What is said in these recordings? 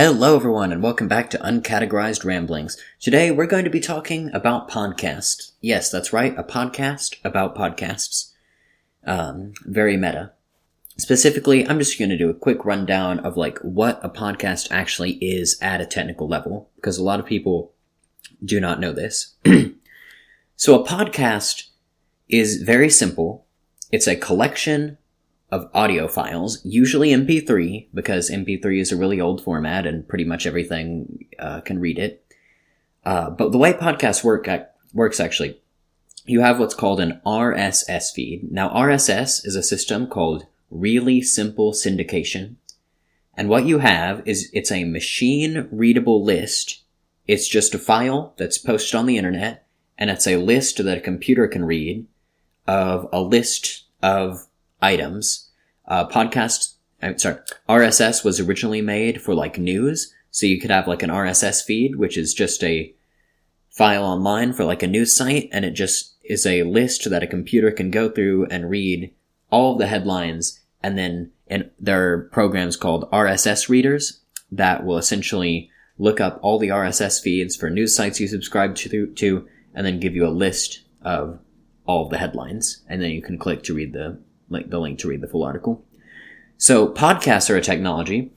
Hello everyone and welcome back to Uncategorized Ramblings. Today we're going to be talking about podcasts. Yes, that's right, a podcast about podcasts. Very meta. Specifically, I'm just going to do a quick rundown of what a podcast actually is at a technical level, because a lot of people do not know this. So a podcast is very simple. It's a collection of audio files, usually MP3, because MP3 is a really old format and pretty much everything can read it. But the way podcasts works actually, you have what's called an RSS feed. Now, RSS is a system called Really Simple Syndication. And what you have is it's a machine-readable list. It's just a file that's posted on the internet, and it's a list that a computer can read of a list of items. RSS was originally made for news, so you could have an RSS feed, which is just a file online for a news site, and it just is a list that a computer can go through and read all of the headlines, and then there are programs called RSS readers that will essentially look up all the RSS feeds for news sites you subscribe to, and then give you a list of all of the headlines, and then you can click to read the link to read the full article. So podcasts are a technology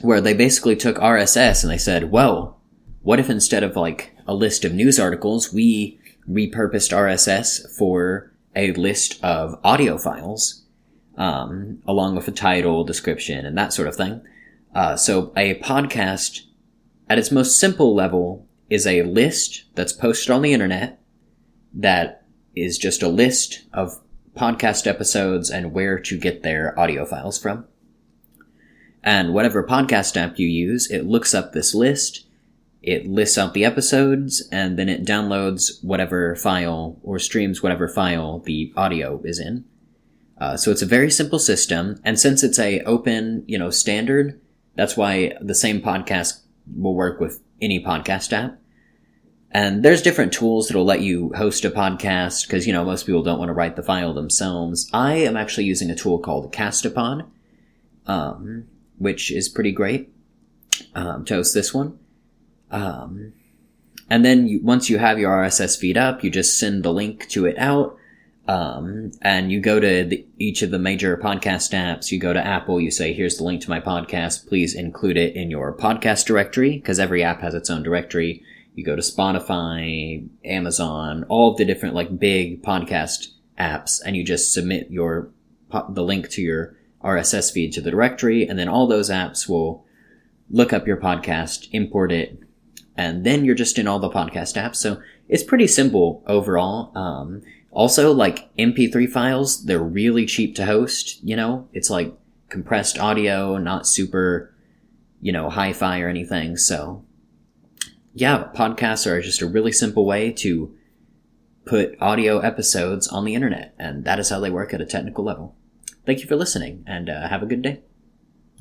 where they basically took RSS and they said, well, what if instead of a list of news articles, we repurposed RSS for a list of audio files, along with a title, description, and that sort of thing. So a podcast, at its most simple level, is a list that's posted on the internet that is just a list of podcast episodes and where to get their audio files from. And whatever podcast app you use, it looks up this list, it lists out the episodes, and then it downloads whatever file or streams whatever file the audio is in. So it's a very simple system, and since it's a open, standard, that's why the same podcast will work with any podcast app. And there's different tools that'll let you host a podcast, because, most people don't want to write the file themselves. I am actually using a tool called Castopod, which is pretty great, to host this one. And then once you have your RSS feed up, you just send the link to it out, and you go to each of the major podcast apps. You go to Apple, you say, here's the link to my podcast, please include it in your podcast directory, because every app has its own directory. You go to Spotify, Amazon, all of the different big podcast apps, and you just submit the link to your RSS feed to the directory, and then all those apps will look up your podcast, import it, and then you're just in all the podcast apps. So it's pretty simple overall. Also, MP3 files, they're really cheap to host, it's compressed audio, not super, hi-fi or anything, so yeah, podcasts are just a really simple way to put audio episodes on the internet, and that is how they work at a technical level. Thank you for listening, and have a good day.